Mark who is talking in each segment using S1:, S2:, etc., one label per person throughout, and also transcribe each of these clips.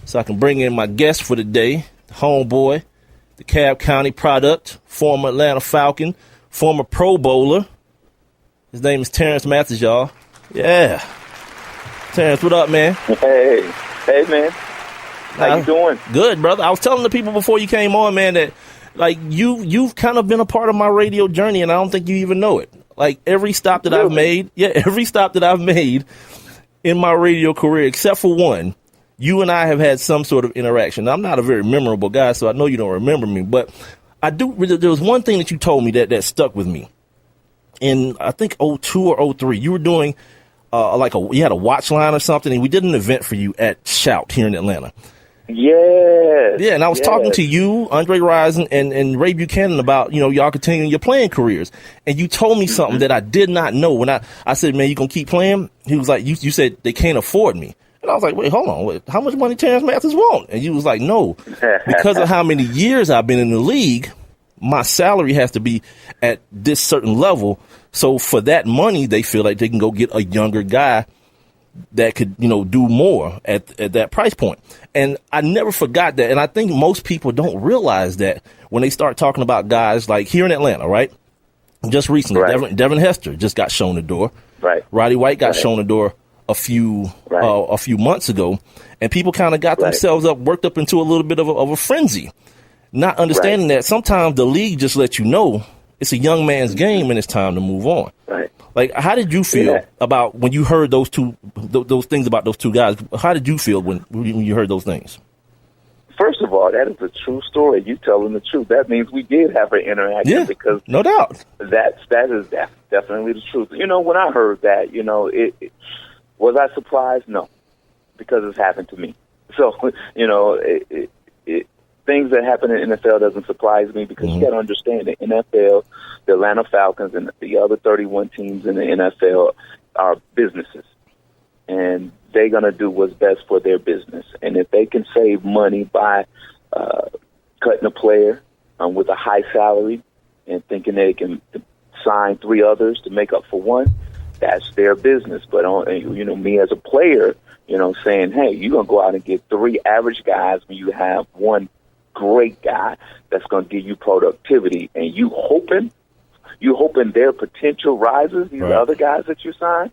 S1: so I can bring in my guest for the day, homeboy, the Cobb County product, former Atlanta Falcon, former Pro Bowler. His name is Terance Mathis, y'all. Yeah. Terance, what up, man?
S2: Hey, man. How you doing?
S1: Good, brother. I was telling the people before you came on, man, that like you've kind of been a part of my radio journey, and I don't think you even know it. Like every stop that I've made in my radio career, except for one, you and I have had some sort of interaction. I'm not a very memorable guy, so I know you don't remember me, but I do. There was one thing that you told me that stuck with me. In I think 02 or 03, you were doing you had a watch line or something, and we did an event for you at Shout here in Atlanta.
S2: Yeah.
S1: Yeah, and I was talking to you, Andre Rison, and Ray Buchanan about, y'all continuing your playing careers. And you told me something that I did not know. When I said, man, you gonna keep playing? He was like, you said they can't afford me. And I was like, wait, hold on. How much money Terance Mathis want? And you was like, no, because of how many years I've been in the league, my salary has to be at this certain level. So for that money, they feel like they can go get a younger guy that could, do more at that price point. And I never forgot that. And I think most people don't realize that when they start talking about guys like here in Atlanta, right? Just recently, right. Devin Hester just got shown the door.
S2: Right.
S1: Roddy White got shown the door a few months ago. And people kind of got themselves worked up into a little bit of a frenzy, not understanding that sometimes the league just lets you know it's a young man's game and it's time to move on.
S2: Right.
S1: Like, how did you feel about when you heard those things about those two guys? How did you feel when you heard those things?
S2: First of all, that is a true story. You telling the truth. That means we did have an interaction because
S1: no doubt
S2: that is definitely the truth. When I heard that, was I surprised? No, because it's happened to me. So, things that happen in the NFL doesn't surprise me because you got to understand the NFL, the Atlanta Falcons, and the other 31 teams in the NFL are businesses, and they're going to do what's best for their business. And if they can save money by cutting a player with a high salary and thinking they can sign three others to make up for one, that's their business. But me as a player, saying, hey, you're going to go out and get three average guys when you have one great guy that's going to give you productivity, and you hoping their potential rises, these other guys that you sign,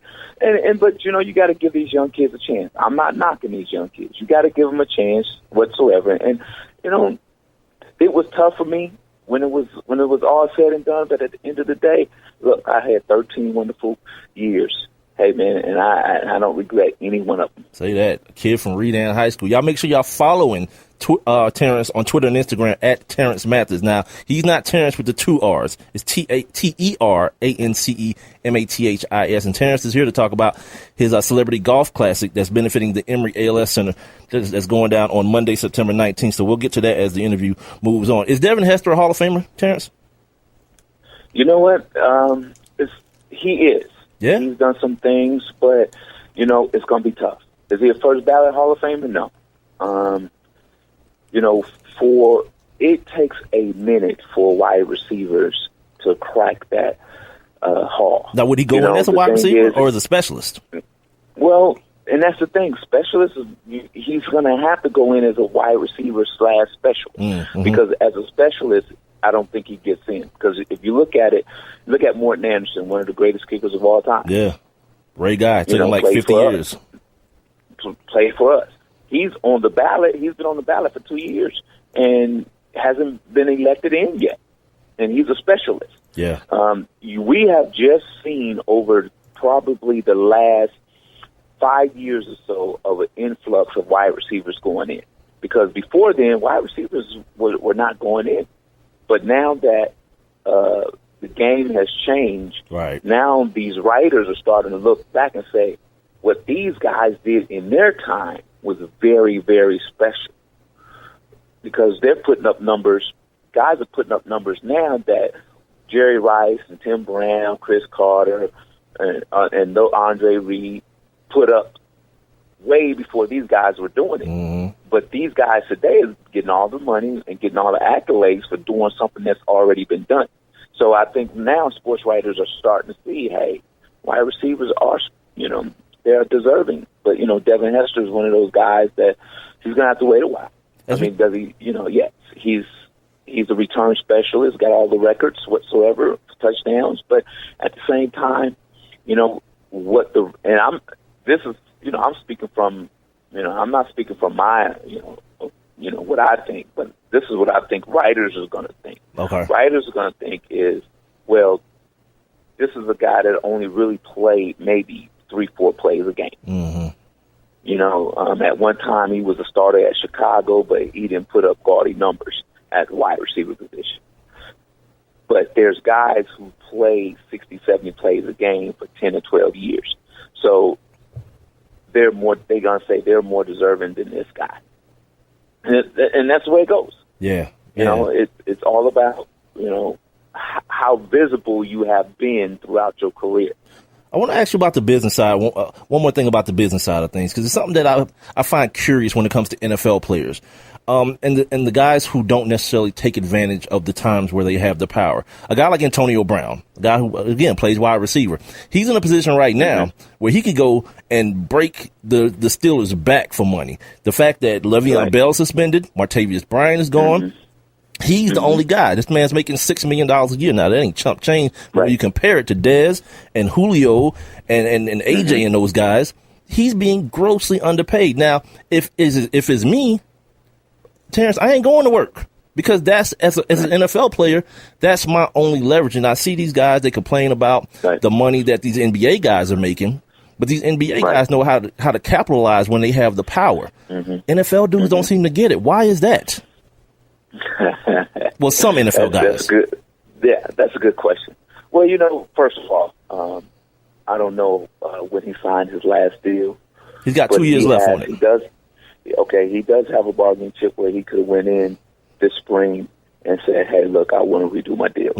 S2: but you got to give these young kids a chance. I'm not knocking these young kids. You got to give them a chance whatsoever. And it was tough for me when it was all said and done. But at the end of the day, look, I had 13 wonderful years. Hey, man, and I don't regret any one of them.
S1: Say that. A kid from Redan High School. Y'all make sure y'all following Terance on Twitter and Instagram at Terance Mathis. Now, he's not Terance with the two R's. It's TERANCEMATHIS. And Terance is here to talk about his Celebrity Golf Classic that's benefiting the Emory ALS Center that's going down on Monday, September 19th. So we'll get to that as the interview moves on. Is Devin Hester a Hall of Famer, Terance?
S2: You know what? He is.
S1: Yeah.
S2: He's done some things, but, it's going to be tough. Is he a first ballot Hall of Famer? No. It takes a minute for wide receivers to crack that hall.
S1: Now, would he go in as a wide receiver or as a specialist?
S2: Well, and that's the thing. Specialist, he's going to have to go in as a wide receiver / specialist because as a specialist, I don't think he gets in. Because if you look at Morton Anderson, one of the greatest kickers of all time.
S1: Yeah, great guy. Took him like 50 years.
S2: Played for us. He's on the ballot. He's been on the ballot for 2 years and hasn't been elected in yet. And he's a specialist.
S1: Yeah.
S2: We have just seen over probably the last 5 years or so of an influx of wide receivers going in. Because before then, wide receivers were not going in. But now that the game has changed, now these writers are starting to look back and say, what these guys did in their time was very, very special. Because they're putting up numbers. Guys are putting up numbers now that Jerry Rice and Tim Brown, Chris Carter, and Andre Reed put up way before these guys were doing it. But these guys today is getting all the money and getting all the accolades for doing something that's already been done. So I think now sports writers are starting to see, hey, wide receivers are, they're deserving. But, Devin Hester is one of those guys that he's going to have to wait a while. I mean, does he? Yes, he's a return specialist, got all the records whatsoever, touchdowns. But at the same time, I'm speaking from, I'm not speaking from my, what I think, but this is what I think writers are going to think.
S1: Okay.
S2: Writers are going to think is, well, this is a guy that only really played maybe 3-4 plays a game.
S1: Mm-hmm.
S2: At one time he was a starter at Chicago, but he didn't put up gaudy numbers at the wide receiver position. But there's guys who play 60, 70 plays a game for 10 or 12 years. So they're going to say they're more deserving than this guy. And that's the way it goes.
S1: Yeah.
S2: It's all about, how visible you have been throughout your career.
S1: I want to ask you about the business side. One more thing about the business side of things, because it's something that I find curious when it comes to NFL players, and the guys who don't necessarily take advantage of the times where they have the power. A guy like Antonio Brown, a guy who again plays wide receiver, he's in a position right now where he could go and break the Steelers' back for money. The fact that Le'Veon Bell suspended, Martavius Bryant is gone. He's the only guy. This man's making $6 million a year. Now, that ain't chump change. But when you compare it to Dez and Julio and AJ and those guys, he's being grossly underpaid. Now, if it's me, Terance, I ain't going to work, because that's as an NFL player, that's my only leverage. And I see these guys, they complain about the money that these NBA guys are making, but these NBA guys know how to capitalize when they have the power. NFL dudes don't seem to get it. Why is that? Well, some NFL guys.
S2: That's good. Yeah, that's a good question. Well, first of all, I don't know when he signed his last deal.
S1: He's got 2 years left on it.
S2: He does have a bargaining chip where he could have went in this spring and said, hey, look, I want to redo my deal.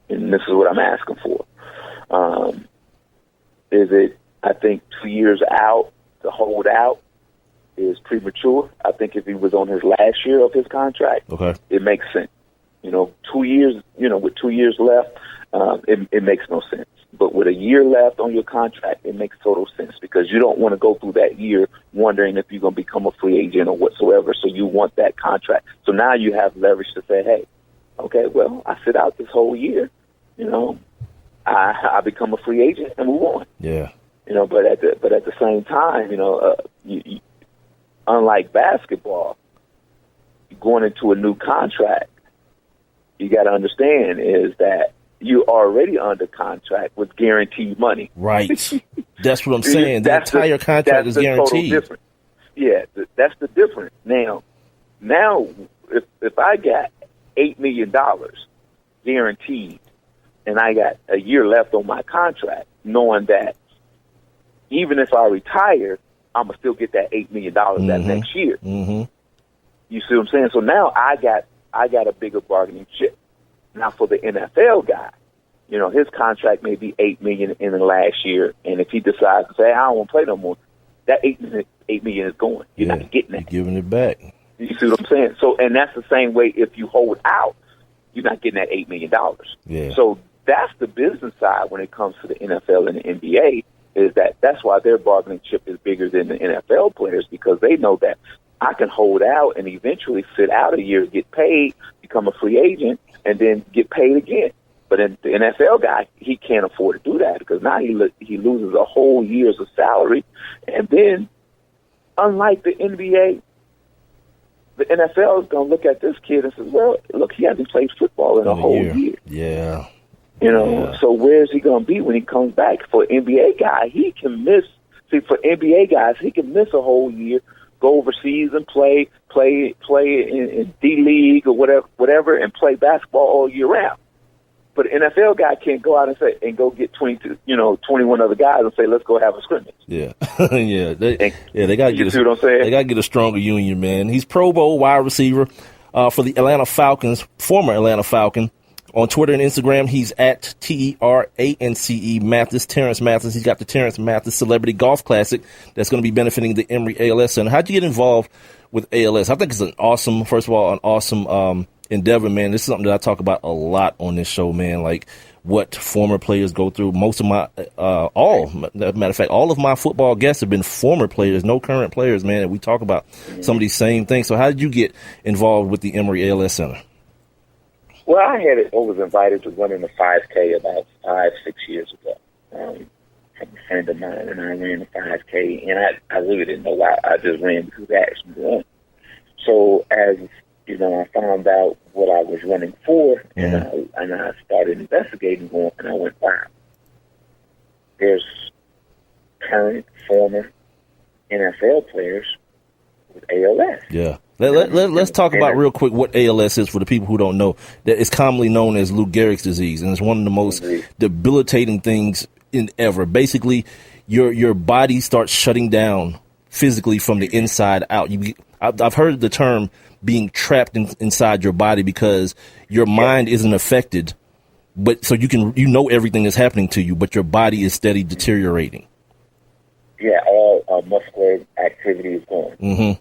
S2: And this is what I'm asking for. I think 2 years out to hold out is premature. I think if he was on his last year of his contract, it makes sense. 2 years, with 2 years left, it makes no sense. But with a year left on your contract, it makes total sense, because you don't want to go through that year wondering if you're going to become a free agent or whatsoever. So you want that contract. So now you have leverage to say, hey, okay, well, I sit out this whole year, I become a free agent and move on.
S1: Yeah.
S2: But at the same time, unlike basketball, going into a new contract, you got to understand is that you're already under contract with guaranteed mony.
S1: Right. That's what I'm saying. The entire contract is guaranteed.
S2: Yeah, that's the difference. Now, if I got $8 million guaranteed and I got a year left on my contract, knowing that even if I retire, I'm going to still get that $8 million that next year. You see what I'm saying? So now I got a bigger bargaining chip. Now for the NFL guy, his contract may be $8 million in the last year, and if he decides to say, I don't want to play no more, that $8 million is going. You're not getting that.
S1: You're giving it back.
S2: You see what I'm saying? So, and that's the same way if you hold out, you're not getting that $8 million.
S1: Yeah.
S2: So that's the business side when it comes to the NFL and the NBA, is that's why their bargaining chip is bigger than the NFL players, because they know that I can hold out and eventually sit out a year, get paid, become a free agent, and then get paid again. But then the NFL guy, he can't afford to do that, because now he loses a whole year's of salary. And then, unlike the NBA, the NFL is going to look at this kid and say, well, look, he hasn't played football in a whole year.
S1: Yeah.
S2: So where is he going to be when he comes back? For an NBA guy, he can miss. See, for NBA guys, he can miss a whole year, go overseas and play in D-League or whatever, and play basketball all year round. But an NFL guy can't go out and go get 21 other guys and say, let's go have a scrimmage.
S1: Yeah. They got to get
S2: what I'm saying?
S1: They got to get a stronger union, man. He's Pro Bowl wide receiver for the Atlanta Falcons, former Atlanta Falcon. On Twitter and Instagram, he's at TERANCE Mathis, Terance Mathis. He's got the Terance Mathis Celebrity Golf Classic that's going to be benefiting the Emory ALS Center. How'd you get involved with ALS? I think it's an awesome endeavor, man. This is something that I talk about a lot on this show, man. Like, what former players go through. Most of my, matter of fact, all of my football guests have been former players, no current players, man. And we talk about some of these same things. So how did you get involved with the Emory ALS Center?
S2: Well, I was invited to run in the 5K about 5-6 years ago. A friend of mine and I ran the 5K, and I really didn't know why. I just ran because they asked me to run. So as you know, I found out what I was running for, and I started investigating more, and I went, wow, there's current, former NFL players with ALS.
S1: Yeah. Let's talk about real quick what ALS is for the people who don't know. That it's commonly known as Lou Gehrig's disease, and it's one of the most debilitating things ever. Basically, your body starts shutting down physically from the inside out. I've heard the term being trapped inside your body because your mind isn't affected, but so you know everything is happening to you, but your body is steady deteriorating.
S2: Yeah, all muscular activity is gone.
S1: Mm-hmm.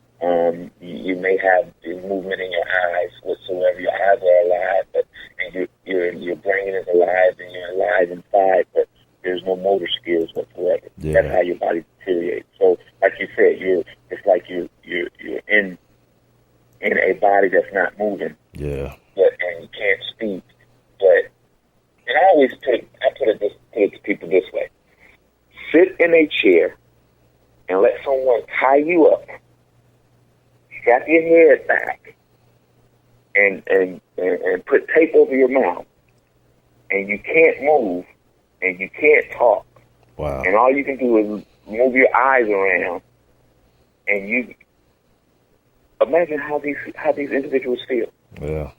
S2: You may have the movement in your eyes whatsoever. Your eyes are alive, but and your brain is alive and you're alive inside, but there's no motor skills whatsoever.
S1: Yeah.
S2: That's how your body deteriorates. So, like you said, it's like you're in a body that's not moving.
S1: Yeah.
S2: And you can't speak. And I always put it to people this way: sit in a chair and let someone tie you up, strap your head back, and put tape over your mouth, and you can't move and you can't talk.
S1: Wow. And
S2: all you can do is move your eyes around, and you imagine how these individuals feel.
S1: Yeah.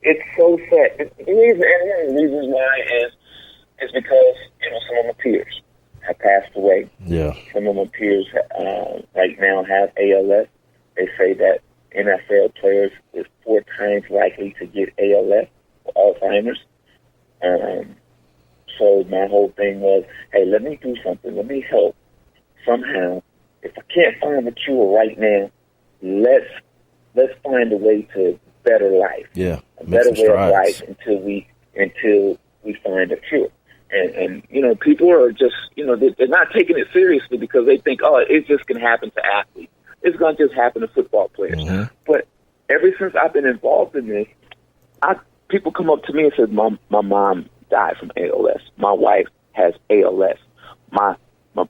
S2: It's so sad. One of the reasons why is because some of my peers have passed away.
S1: Yeah.
S2: Some of my peers right now have ALS. They say that NFL players is 4 times likely to get ALS or Alzheimer's. So my whole thing was, hey, let me do something. Let me help somehow. If I can't find a cure right now, let's find a way to better life.
S1: Yeah,
S2: a better way of life until we find a cure. And people are just, they're not taking it seriously because they think, oh, it's just going to happen to athletes. It's going to just happen to football players.
S1: Mm-hmm.
S2: But ever since I've been involved in this, people come up to me and say, my mom died from ALS. My wife has ALS. My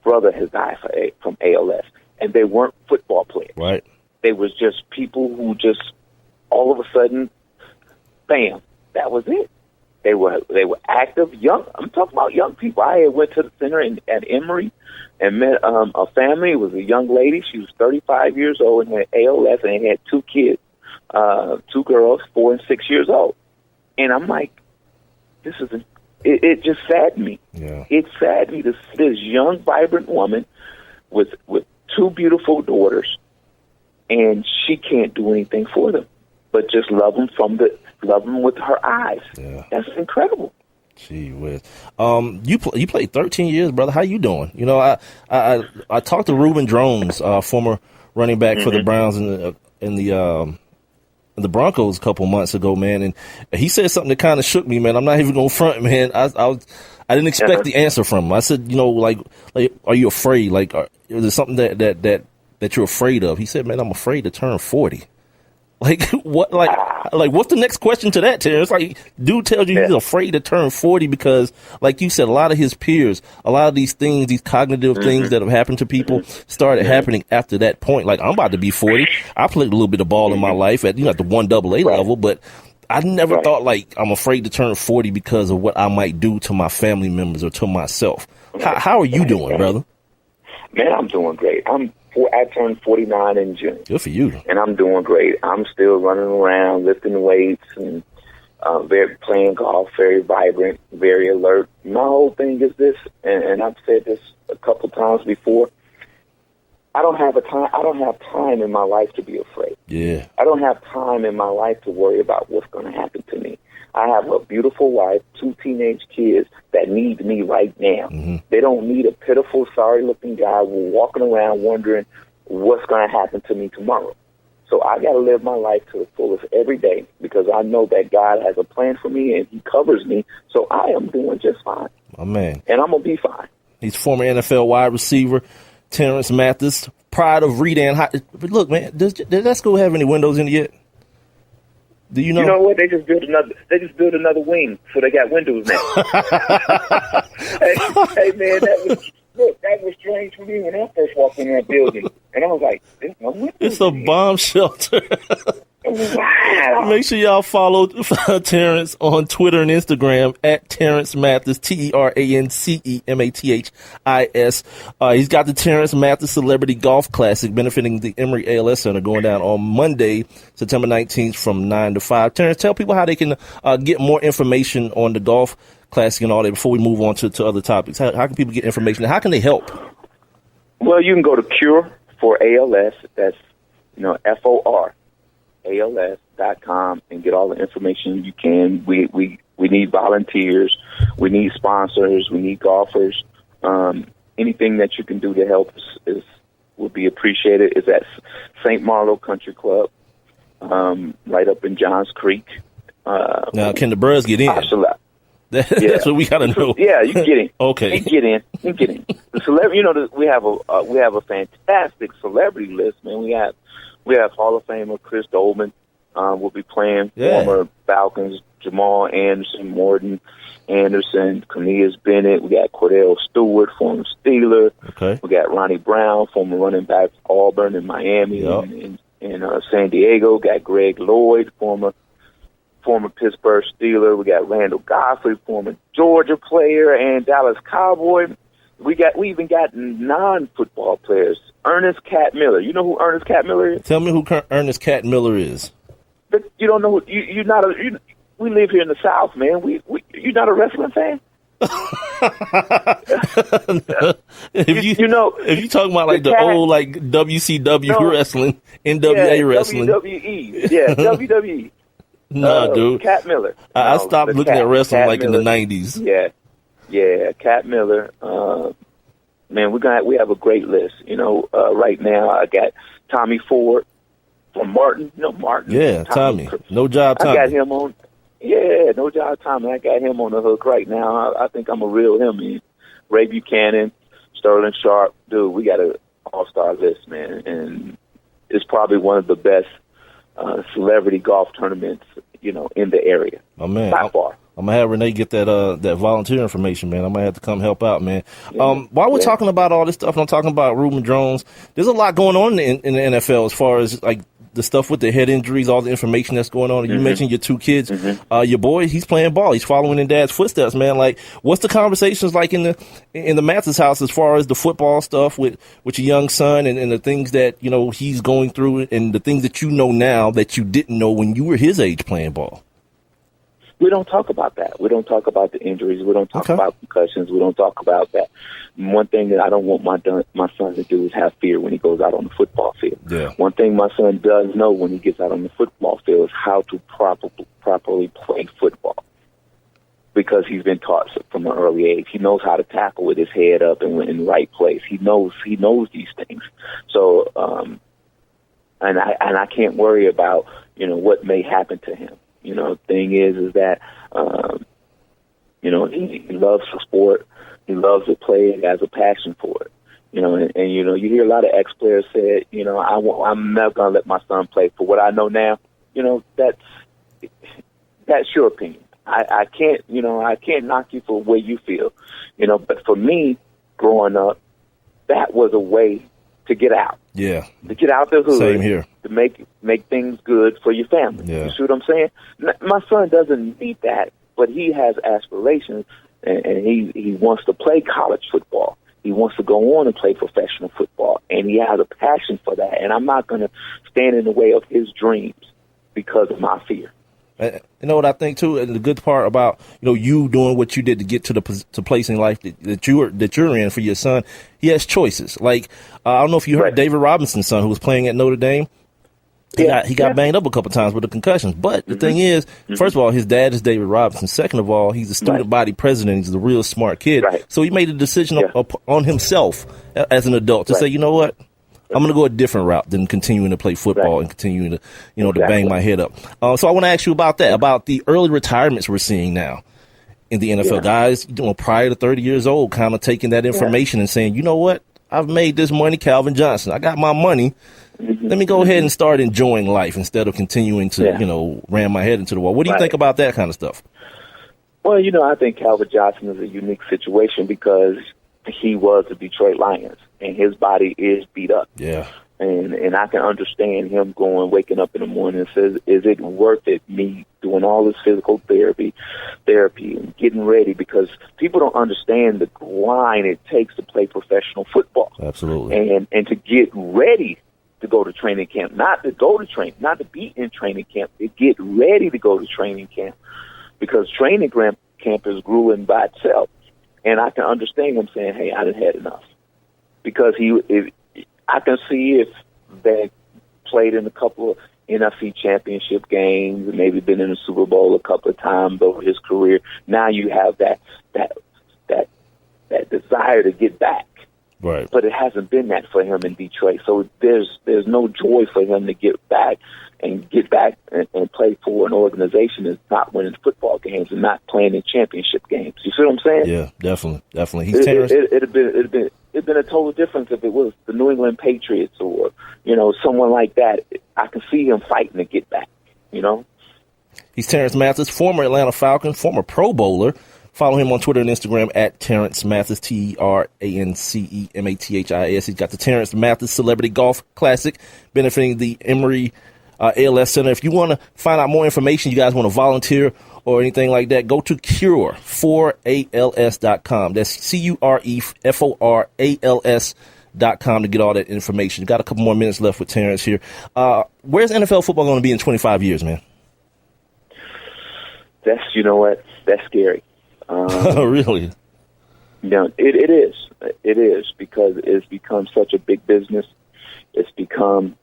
S2: brother has died from ALS. And they weren't football players.
S1: Right.
S2: They was just people who just all of a sudden, bam, that was it. They were active, young. I'm talking about young people. I went to the center at Emory and met a family. It was a young lady. She was 35 years old and had ALS and had 2 kids, 2 girls, 4 and 6 years old. And I'm like, it just saddened me.
S1: Yeah.
S2: It saddened me to see this young, vibrant woman with 2 beautiful daughters, and she can't do anything for them, but just love them with her eyes.
S1: Yeah.
S2: That's incredible.
S1: Gee whiz. You played 13 years, brother. How you doing? I talked to Reuben Drones, former running back for the Browns and the Broncos a couple months ago, man, and he said something that kind of shook me, man. I'm not even gonna front, man. I didn't expect the answer from him. I said, like, are you afraid? Like, is there something that you're afraid of? He said, man, I'm afraid to turn 40. Like, what? Like, what's the next question to that, Terance? Like, dude tells you he's afraid to turn 40 because, like you said, a lot of his peers, a lot of these things, these cognitive things that have happened to people started happening after that point. Like, I'm about to be 40. I played a little bit of ball in my life at the 1AA level, but I never thought, like, I'm afraid to turn 40 because of what I might do to my family members or to myself. How are you doing, brother?
S2: Man, I'm doing great. I turned 49 in June.
S1: Good for you.
S2: And I'm doing great. I'm still running around, lifting weights, and playing golf, very vibrant, very alert. My whole thing is this, and I've said this a couple times before. I don't have time in my life to be afraid.
S1: Yeah.
S2: I don't have time in my life to worry about what's going to happen to me. I have a beautiful wife, 2 teenage kids that need me right now. Mm-hmm. They don't need a pitiful, sorry-looking guy walking around wondering what's going to happen to me tomorrow. So I got to live my life to the fullest every day because I know that God has a plan for me and he covers me. So I am doing just fine.
S1: Oh, man.
S2: And I'm going to be fine.
S1: He's former NFL wide receiver, Terance Mathis, pride of Redan High. But look, man, did that school have any windows in it yet? Do you know?
S2: You know what? They just built another wing, so they got windows now. hey, man, that was strange for me when I first walked in that building, and I was like, "There's no windows."
S1: It's a bomb shelter.
S2: Wow.
S1: Make sure y'all follow Terance on Twitter and Instagram at Terance Mathis, TeranceMathis. He's got the Terance Mathis Celebrity Golf Classic benefiting the Emory ALS Center going down on Monday, September 19th from 9 to 5. Terance, tell people how they can get more information on the golf classic and all that before we move on to other topics. How can people get information? How can they help?
S2: Well, you can go to Cure for ALS. That's, FOR. ALS.com and get all the information you can. We need volunteers. We need sponsors. We need golfers. Anything that you can do to help us would be appreciated. It's at St. Marlowe Country Club, right up in Johns Creek.
S1: Now, can the Bruz get in?
S2: Absolutely.
S1: That's what we gotta know.
S2: Yeah, you can get in.
S1: Okay,
S2: you can get in. The celebrity, we have a fantastic celebrity list, man. We have Hall of Famer Chris Dolman will be playing.
S1: Yeah.
S2: Former Falcons, Jamal Morton Anderson, Cornelius Bennett. We got Cordell Stewart, former Steeler.
S1: Okay.
S2: We got Ronnie Brown, former running back Auburn and Miami and San Diego. Got Greg Lloyd, former Pittsburgh Steeler. We got Randall Godfrey, former Georgia player and Dallas Cowboy. We even got non-football players. Ernest Cat Miller. You know who Ernest Cat Miller is?
S1: Tell me who Ernest Cat Miller is.
S2: But you don't know. You're not we live here in the South, man. You're not a wrestling fan.
S1: If you talking about like the old like WCW wrestling, NWA wrestling,
S2: WWE, WWE.
S1: Dude.
S2: Cat Miller.
S1: I stopped looking at wrestling Cat Miller. In the 90s.
S2: Yeah, Cat Miller. Man, we have a great list. Right now I got Tommy Ford from Martin. Martin.
S1: Yeah, Tommy. No job, Tommy.
S2: I got him on. Yeah, no job, Tommy. I got him on the hook right now. I think I'm a reel him in. Ray Buchanan, Sterling Sharp. Dude, we got an all-star list, man, and it's probably one of the best celebrity golf tournaments, in the area.
S1: Oh man,
S2: by far.
S1: I'm gonna have Renee get that volunteer information, man. I might have to come help out, man. While we're talking about all this stuff, and I'm talking about Reuben Jones, there's a lot going on in the NFL as far as like the stuff with the head injuries, all the information that's going on. You mentioned your two kids. Your boy, he's playing ball. He's following in Dad's footsteps, man. Like, what's the conversations like in the Mathis house as far as the football stuff with your young son and the things that he's going through and the things that you know now that you didn't know when you were his age playing ball?
S2: We don't talk about that. We don't talk about the injuries. We don't talk about concussions. We don't talk about that. One thing that I don't want my son to do is have fear when he goes out on the football field.
S1: Yeah.
S2: One thing my son does know when he gets out on the football field is how to properly play football, because he's been taught from an early age. He knows how to tackle with his head up and in the right place. He knows these things. So, and I can't worry about what may happen to him. The thing is that, he loves the sport. He loves to play and has a passion for it. And you hear a lot of ex-players say, I'm never going to let my son play. For what I know now, that's your opinion. I can't knock you for the way you feel, but for me, growing up, that was a way to get out.
S1: Yeah.
S2: To get out the hood.
S1: Same here.
S2: To make things good for your family.
S1: Yeah.
S2: You see what I'm saying? My son doesn't need that, but he has aspirations, and he wants to play college football. He wants to go on and play professional football, and he has a passion for that. And I'm not going to stand in the way of his dreams because of my fear.
S1: You know what I think too, and the good part about you doing what you did to get to the place in life that you're in for your son, he has choices. Like I don't know if you heard David Robinson's son, who was playing at Notre Dame. He got banged up a couple times with the concussions. But the thing is, first of all, his dad is David Robinson. Second of all, he's a student body president. He's a real smart kid. Right. So he made a decision on himself as an adult to say, you know what? I'm going to go a different route than continuing to play football and continuing to, to bang my head up. So I want to ask you about that, about the early retirements we're seeing now in the NFL. Guys, prior to 30 years old, kind of taking that information and saying, you know what? I've made this money, Calvin Johnson. I got my money. Let me go ahead and start enjoying life instead of continuing to, ram my head into the wall. What do you think about that kind of stuff?
S2: Well, I think Calvin Johnson is a unique situation because he was the Detroit Lions, and his body is beat up.
S1: Yeah.
S2: And I can understand him waking up in the morning and says, is it worth it, me doing all this physical therapy and getting ready? Because people don't understand the grind it takes to play professional football.
S1: Absolutely.
S2: And to get ready to go to training camp, not to be in training camp, to get ready to go to training camp. Because training camp is grueling by itself. And I can understand him saying, hey, I done had enough. Because I can see if they played in a couple of NFC championship games and maybe been in the Super Bowl a couple of times over his career. Now you have that desire to get back.
S1: Right.
S2: But it hasn't been that for him in Detroit. So there's no joy for him to get back and play for an organization that's not winning football games and not playing in championship games. You see what I'm saying?
S1: Yeah, definitely.
S2: It'd been a total difference if it was the New England Patriots or, someone like that. I can see him fighting to get back,
S1: He's Terance Mathis, former Atlanta Falcon, former Pro Bowler. Follow him on Twitter and Instagram at Terance Mathis, TeranceMathis. He's got the Terance Mathis Celebrity Golf Classic benefiting the Emory ALS Center. If you want to find out more information, you guys want to volunteer or anything like that, go to cure4als.com. That's CUREFORALS.com to get all that information. Got a couple more minutes left with Terance here. Where's NFL football going to be in 25 years, man?
S2: That's scary.
S1: Really?
S2: It is. It is because it's become such a big business. It's become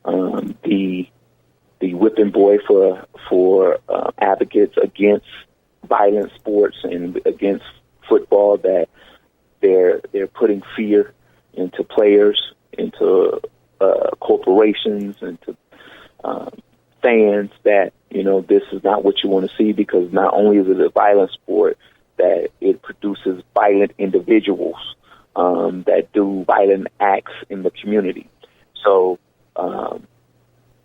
S2: the whipping boy for advocates against violent sports and against football. That they're putting fear into players, into corporations, into fans that this is not what you want to see, because not only is it a violent sport, that it produces violent individuals that do violent acts in the community. So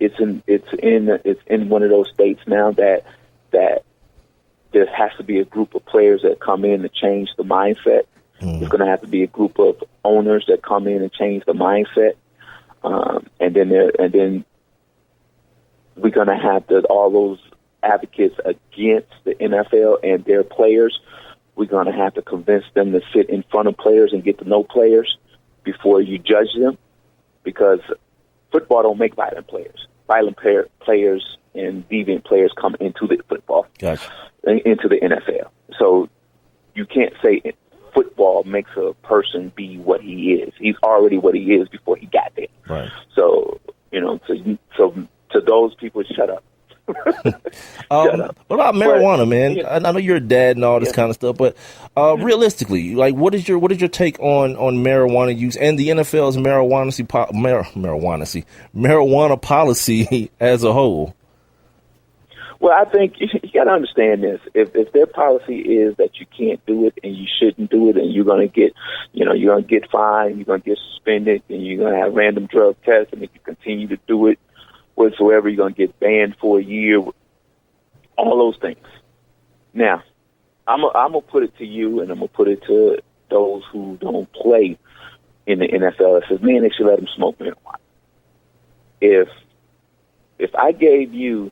S2: it's in one of those states now that there has to be a group of players that come in to change the mindset. There's going to have to be a group of owners that come in and change the mindset, and then we're going to have all those advocates against the NFL and their players. We're going to have to convince them to sit in front of players and get to know players before you judge them, because football don't make violent players. Violent players and deviant players come into the football, into the NFL. So you can't say football makes a person be what he is. He's already what he is before he got there.
S1: Right.
S2: So, so to those people, shut up.
S1: What about marijuana, man? I know you're a dad and all this kind of stuff, but realistically, like, what is your take on marijuana use and the NFL's marijuana policy as a whole?
S2: Well, I think you got to understand this. If their policy is that you can't do it and you shouldn't do it, and you're going to get, you're going to get fined, you're going to get suspended, and you're going to have random drug tests, and if you continue to do it whatsoever, you're going to get banned for a year, all those things. Now, I'm going to put it to you, and I'm going to put it to those who don't play in the NFL. That says, man, they should let them smoke marijuana. If I gave you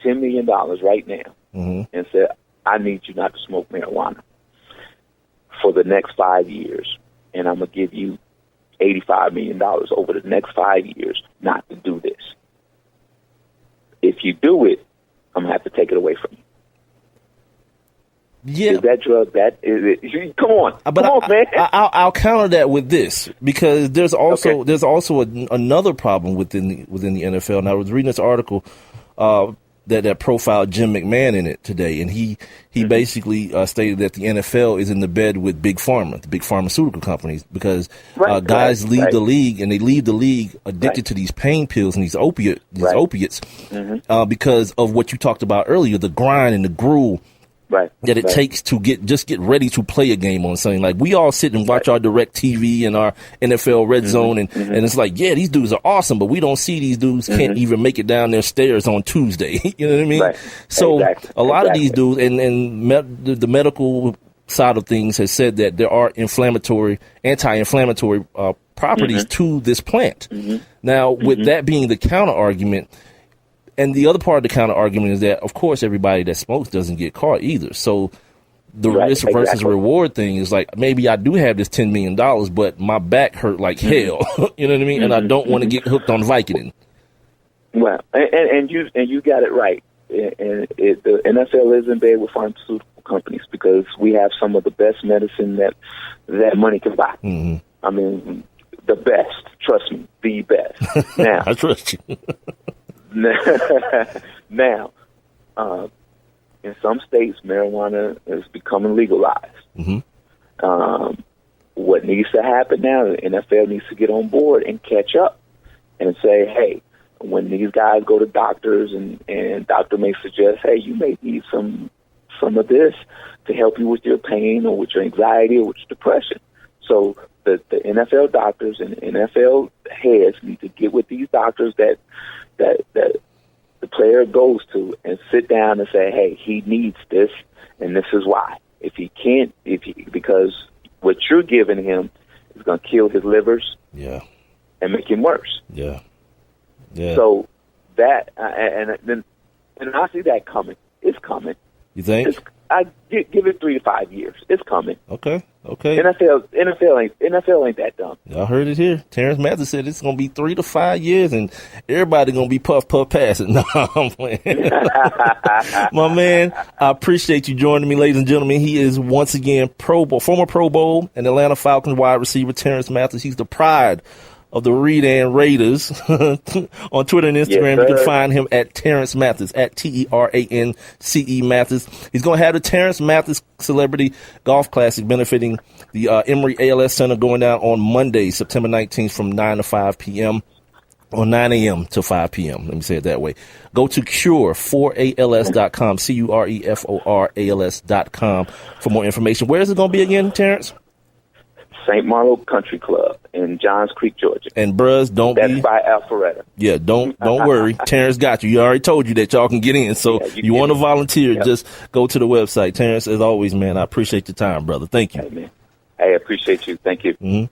S2: $10 million right now and said, I need you not to smoke marijuana for the next 5 years, and I'm going to give you $85 million over the next 5 years not to do this. If you do it, I'm going to have to take it away from you.
S1: Yeah.
S2: Is that drug, come on.
S1: But
S2: come on, man.
S1: I'll counter that with this, because there's also another problem within the NFL. And I was reading this article that profiled Jim McMahon in it today, and he basically stated that the NFL is in the bed with big pharma, the big pharmaceutical companies, because guys leave the league, and they leave the league addicted to these pain pills and these opiates, because of what you talked about earlier, the grind and the gruel that it takes to get ready to play a game on Sunday. Like, we all sit and watch our direct TV and our NFL red zone, and it's like, yeah, these dudes are awesome, but we don't see these dudes can't even make it down their stairs on Tuesday. You know what I mean? So a lot of these dudes, and the medical side of things has said that there are anti-inflammatory properties to this plant. Now, with that being the counter argument, and the other part of the counter argument is that, of course, everybody that smokes doesn't get caught either. So the risk versus reward thing is like, maybe I do have this $10 million, but my back hurt like hell. You know what I mean? And I don't want to get hooked on Vicodin.
S2: Well, and you got it right. And the NFL is in bed with pharmaceutical companies because we have some of the best medicine that money can buy. I mean, the best. Trust me, the best. Now,
S1: I trust you.
S2: Now, in some states, marijuana is becoming legalized. What needs to happen now, the NFL needs to get on board and catch up and say, hey, when these guys go to doctors and doctor may suggest, hey, you may need some of this to help you with your pain or with your anxiety or with your depression. So the NFL doctors and NFL heads need to get with these doctors that the player goes to and sit down and say, hey, he needs this, and this is why. Because what you're giving him is going to kill his livers and make him worse. So that, and I see that coming. It's coming.
S1: You think?
S2: I give it 3 to 5 years. It's coming.
S1: Okay.
S2: NFL ain't that dumb.
S1: Y'all heard it here. Terance Mathis said it's gonna be 3 to 5 years, and everybody gonna be puff passing. No, I'm playing. My man, I appreciate you joining me, ladies and gentlemen. He is once again former Pro Bowl and Atlanta Falcons wide receiver Terance Mathis. He's the pride of the Redan Raiders. On Twitter and Instagram, you can find him at Terance Mathis, at TERANCE Mathis. He's going to have the Terance Mathis Celebrity Golf Classic benefiting the Emory ALS Center going down on Monday, September 19th from 9 to 5 p.m. or 9 a.m. to 5 p.m. Let me say it that way. Go to cure4als.com, CUREFORALS.com for more information. Where is it going to be again, Terance?
S2: St. Malo Country Club in Johns Creek, Georgia.
S1: And bruhs,
S2: That's by Alpharetta.
S1: Yeah, don't worry. Terance got you. He already told you that y'all can get in. So you want to volunteer, just go to the website. Terance, as always, man, I appreciate your time, brother. Thank you.
S2: Hey, man. I appreciate you. Thank you.